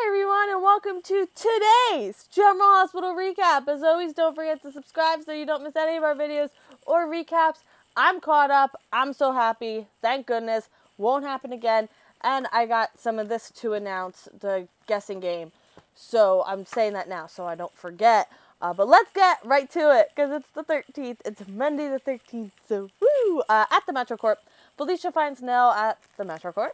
everyone, and welcome to today's General Hospital recap. As always, don't forget to subscribe so you don't miss any of our videos or recaps. I'm caught up. I'm so happy. Thank goodness. Won't happen again. And I got some of this to announce, the guessing game. So I'm saying that now so I don't forget. But let's get right to it, because it's the 13th. It's Monday the 13th, so woo! At the Metro Court, Felicia finds Nell at the Metro Court,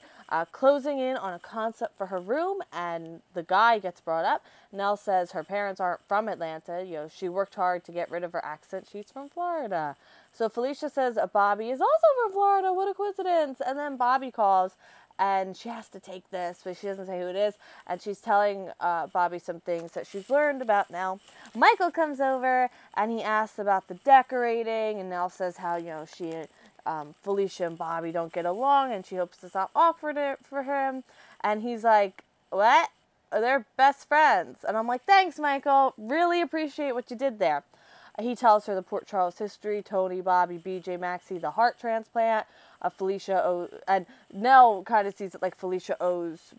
closing in on a concept for her room, and the guy gets brought up. Nell says her parents aren't from Atlanta. You know, she worked hard to get rid of her accent. She's from Florida. So Felicia says Bobby is also from Florida. What a coincidence. And then Bobby calls, and she has to take this, but she doesn't say who it is. And she's telling Bobby some things that she's learned about Nell. Michael comes over, and he asks about the decorating, and Nell says how, you know, Felicia and Bobby don't get along, and she hopes it's not awkward for him. And he's like, what? They're best friends. And I'm like, thanks, Michael. Really appreciate what you did there. He tells her the Port Charles history, Tony, Bobby, BJ, Maxie, the heart transplant. And Nell kind of sees it like Felicia owes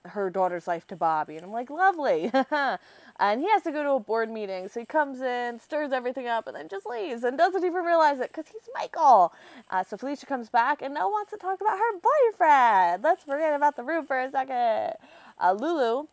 her daughter's life to Bobby. And I'm like, lovely. And he has to go to a board meeting. So he comes in, stirs everything up, and then just leaves and doesn't even realize it because he's Michael. So Felicia comes back, and Nell wants to talk about her boyfriend. Let's forget about the room for a second. Lulu,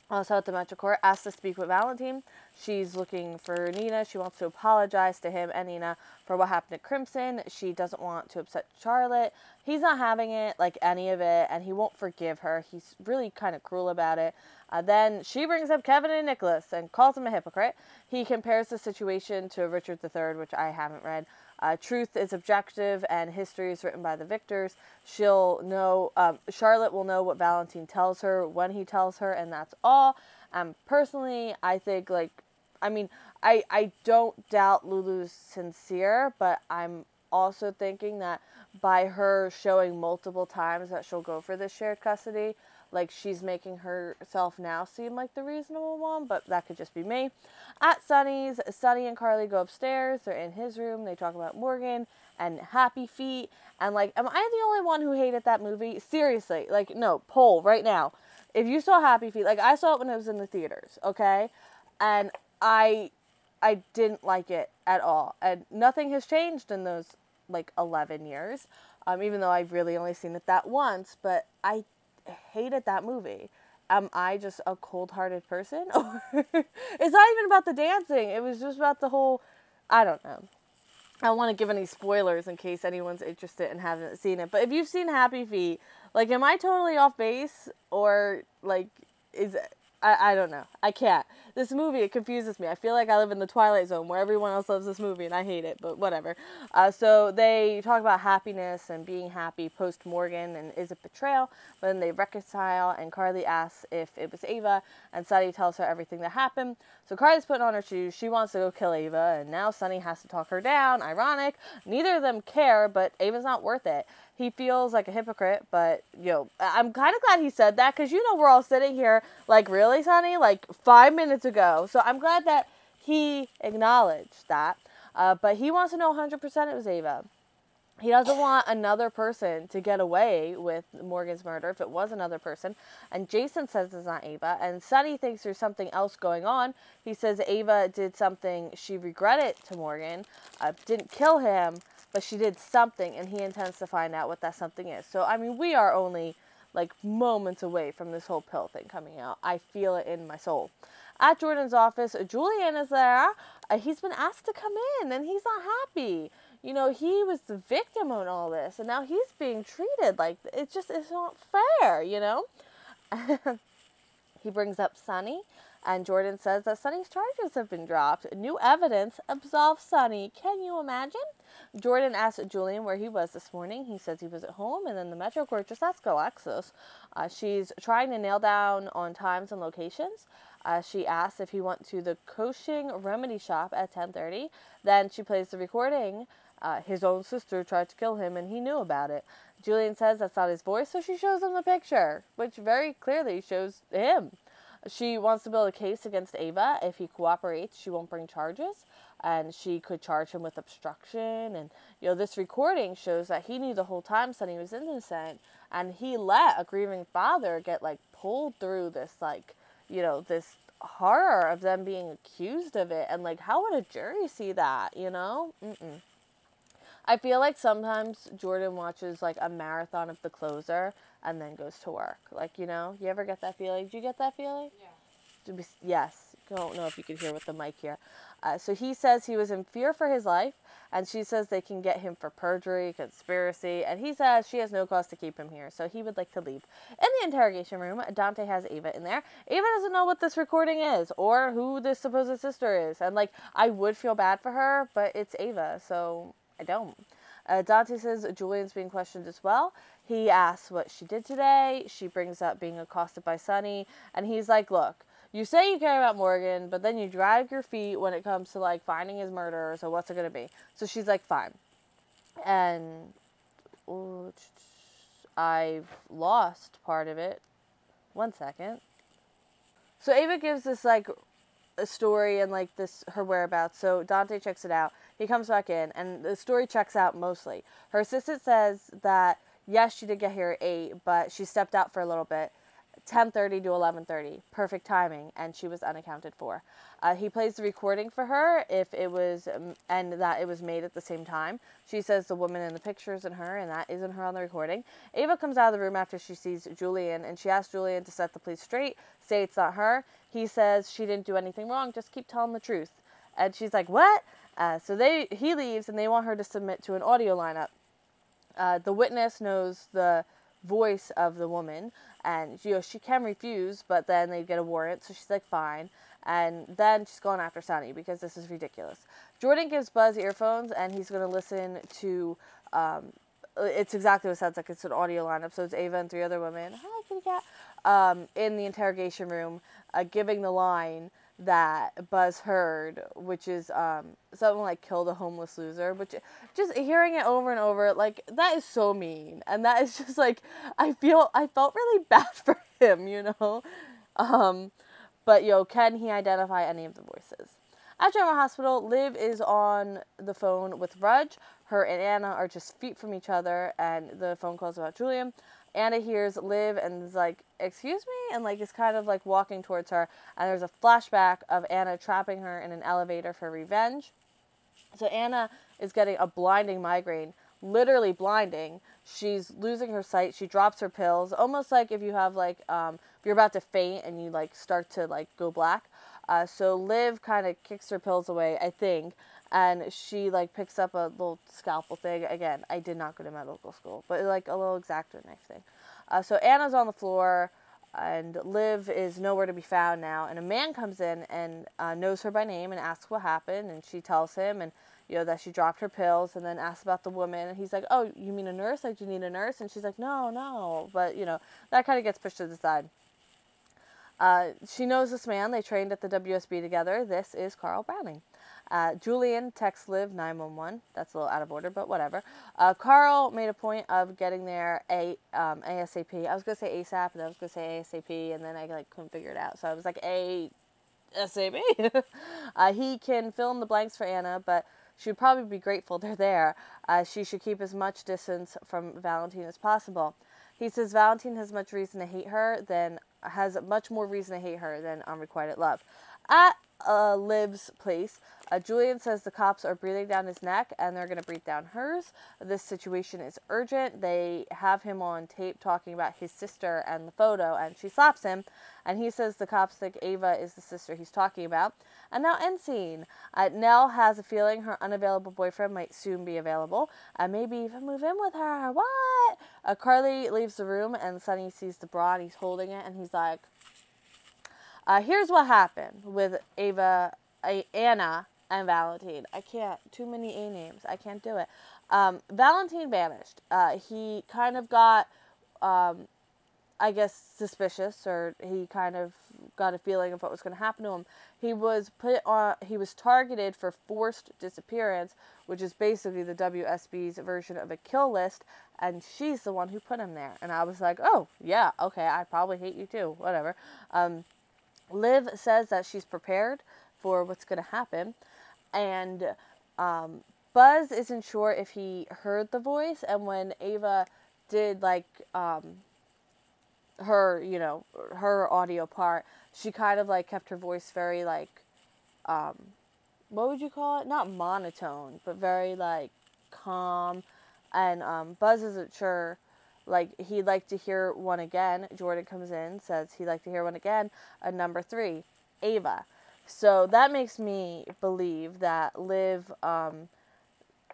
also at the Metro Court, asks to speak with Valentine. She's looking for Nina. She wants to apologize to him and Nina for what happened at Crimson. She doesn't want to upset Charlotte. He's not having it, like any of it, and he won't forgive her. He's really kind of cruel about it. Then she brings up Kevin and Nicholas and calls him a hypocrite. He compares the situation to Richard III, which I haven't read. Truth is objective, and history is written by the victors. She'll know, Charlotte will know what Valentine tells her when he tells her, and that's all. Personally, I think, I don't doubt Lulu's sincere, but I'm also thinking that by her showing multiple times that she'll go for this shared custody, like, she's making herself now seem like the reasonable one, but that could just be me. At Sunny's, Sunny and Carly go upstairs. They're in his room. They talk about Morgan and Happy Feet. And, like, am I the only one who hated that movie? Seriously. Like, no, poll right now. If you saw Happy Feet, like, I saw it when it was in the theaters, okay? And I didn't like it at all. And nothing has changed in those, 11 years. Even though I've really only seen it that once. But I hated that movie. Am I just a cold-hearted person? Or it's not even about the dancing. It was just about the whole, I don't know. I don't want to give any spoilers in case anyone's interested and hasn't seen it. But if you've seen Happy Feet, am I totally off base? Or, is it... I don't know. I can't. This movie, it confuses me. I feel like I live in the Twilight Zone where everyone else loves this movie and I hate it, but whatever. So they talk about happiness and being happy post-Morgan and is it betrayal? But then they reconcile, and Carly asks if it was Ava, and Sunny tells her everything that happened. So Carly's putting on her shoes. She wants to go kill Ava, and now Sunny has to talk her down. Ironic. Neither of them care, but Ava's not worth it. He feels like a hypocrite, but, I'm kind of glad he said that, because, we're all sitting here, really, Sonny? 5 minutes ago. So I'm glad that he acknowledged that. But he wants to know 100% it was Ava. He doesn't want another person to get away with Morgan's murder if it was another person. And Jason says it's not Ava. And Sonny thinks there's something else going on. He says Ava did something she regretted to Morgan. Didn't kill him, but she did something, and he intends to find out what that something is. So, we are only, moments away from this whole pill thing coming out. I feel it in my soul. At Jordan's office, Julian is there. He's been asked to come in, and he's not happy. He was the victim in all this, and now he's being treated like, it's not fair, He brings up Sunny, and Jordan says that Sunny's charges have been dropped. New evidence absolves Sunny. Can you imagine? Jordan asks Julian where he was this morning. He says he was at home, and then the Metro Court just asks Alexis. She's trying to nail down on times and locations. She asks if he went to the Cushing Remedy Shop at 10:30. Then she plays the recording. His own sister tried to kill him, and he knew about it. Julian says that's not his voice, so she shows him the picture, which very clearly shows him. She wants to build a case against Ava. If he cooperates, she won't bring charges, and she could charge him with obstruction. And, this recording shows that he knew the whole time Sunny was innocent, and he let a grieving father get, like, pulled through this, like, you know, this horror of them being accused of it, and, like, how would a jury see that, you know? I feel like sometimes Jordan watches, like, a marathon of The Closer and then goes to work. Like, you know? You ever get that feeling? Do you get that feeling? Yeah. Yes. I don't know if you can hear with the mic here. So he says he was in fear for his life, and she says they can get him for perjury, conspiracy, and he says she has no cause to keep him here, so he would like to leave. In the interrogation room, Dante has Ava in there. Ava doesn't know what this recording is, or who this supposed sister is, and, like, I would feel bad for her, but it's Ava, so I don't. Dante says Julian's being questioned as well. He asks what she did today. She brings up being accosted by Sonny, and he's like, look, you say you care about Morgan, but then you drag your feet when it comes to, like, finding his murderer, so what's it going to be? So she's like, fine. And I've lost part of it. 1 second. So Ava gives this, like, a story and, like, this, her whereabouts. So Dante checks it out. He comes back in, and the story checks out mostly. Her assistant says that, yes, she did get here at 8, but she stepped out for a little bit. 10:30 to 11:30, perfect timing, and she was unaccounted for. He plays the recording for her if it was, and that it was made at the same time. She says the woman in the picture isn't her, and that isn't her on the recording. Ava comes out of the room after she sees Julian, and she asks Julian to set the police straight, say it's not her. He says she didn't do anything wrong, just keep telling the truth. And she's like, what? So he leaves, and they want her to submit to an audio lineup. The witness knows the voice of the woman, and, you know, she can refuse, but then they get a warrant, so she's like, fine. And then she's going after Sonny, because this is ridiculous. Jordan gives Buzz earphones, and he's going to listen to, it's exactly what it sounds like. It's an audio lineup, so it's Ava and 3 other women, hi, kitty cat, in the interrogation room, giving the line that Buzz heard, which is something like kill the homeless loser, which just hearing it over and over, like, that is so mean, and that is just like, I felt really bad for him, you know. But, you know, can he identify any of the voices? At General Hospital, Liv is on the phone with Rudge. Her and Anna are just feet from each other, and the phone call's about Julian. Anna hears Liv and is like, excuse me? And, like, is kind of, like, walking towards her. And there's a flashback of Anna trapping her in an elevator for revenge. So Anna is getting a blinding migraine, literally blinding. She's losing her sight. She drops her pills, almost like if you have, like, if you're about to faint and you, like, start to, like, go black. So Liv kind of kicks her pills away, I think. And she, like, picks up a little scalpel thing. Again, I did not go to medical school, but, like, a little X-Acto knife thing. So Anna's on the floor, and Liv is nowhere to be found now. And a man comes in and knows her by name and asks what happened. And she tells him, and, you know, that she dropped her pills, and then asks about the woman. And he's like, oh, you mean a nurse? Like, do you need a nurse? And she's like, no. But, you know, that kind of gets pushed to the side. She knows this man. They trained at the WSB together. This is Carl Browning. Julian texts Liv 911. That's a little out of order, but whatever. Carl made a point of getting there ASAP. I was going to say ASAP, and then I was going to say ASAP, and then I, like, couldn't figure it out. So I was like, ASAP. He can fill in the blanks for Anna, but she would probably be grateful they're there. She should keep as much distance from Valentine as possible. He says Valentine has much reason to hate her has much more reason to hate her than unrequited love. At Liv's place, Julian says the cops are breathing down his neck and they're going to breathe down hers. This situation is urgent. They have him on tape talking about his sister and the photo, and she slaps him, and he says the cops think Ava is the sister he's talking about. And now end scene. Nell has a feeling her unavailable boyfriend might soon be available, and maybe even move in with her. What? Carly leaves the room, and Sonny sees the bra, and he's holding it, and he's like, here's what happened with Anna, and Valentine. I can't, too many A names. I can't do it. Valentine vanished. He kind of got, I guess, suspicious, or he kind of got a feeling of what was going to happen to him. He was targeted for forced disappearance, which is basically the WSB's version of a kill list, and she's the one who put him there. And I was like, oh, yeah, okay, I probably hate you too, whatever. Liv says that she's prepared for what's going to happen, and Buzz isn't sure if he heard the voice, and when Ava did like her, you know, her audio part, she kind of like kept her voice very like, what would you call it? Not monotone, but very like calm. And Buzz isn't sure, like he'd like to hear one again. Jordan comes in, says he'd like to hear one again. Number 3, Ava. So that makes me believe that Liv, Liv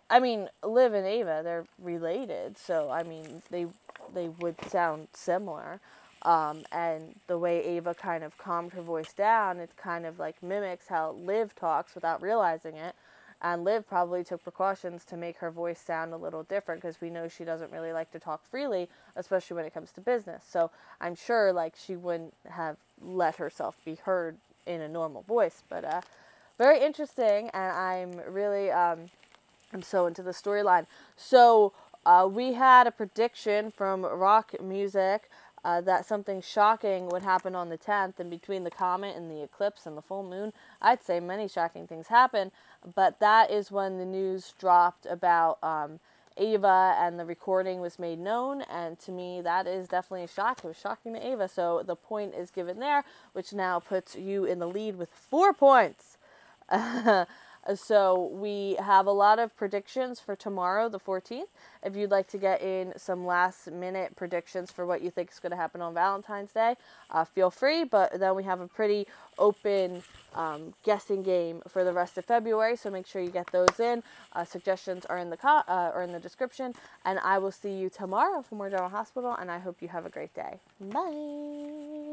and Ava, they're related. So I mean, they would sound similar. And the way Ava kind of calmed her voice down, it kind of like mimics how Liv talks without realizing it. And Liv probably took precautions to make her voice sound a little different, because we know she doesn't really like to talk freely, especially when it comes to business. So I'm sure like she wouldn't have let herself be heard in a normal voice. But very interesting, and I'm really I'm so into the storyline. So we had a prediction from Rock Music that something shocking would happen on the 10th, and between the comet and the eclipse and the full moon, I'd say many shocking things happen. But that is when the news dropped about Ava, and the recording was made known, and to me that is definitely a shock. It was shocking to Ava, so the point is given there, which now puts you in the lead with 4 points. So we have a lot of predictions for tomorrow, the 14th. If you'd like to get in some last-minute predictions for what you think is going to happen on Valentine's Day, feel free. But then we have a pretty open guessing game for the rest of February, so make sure you get those in. Suggestions are in the description, and I will see you tomorrow for more General Hospital, and I hope you have a great day. Bye!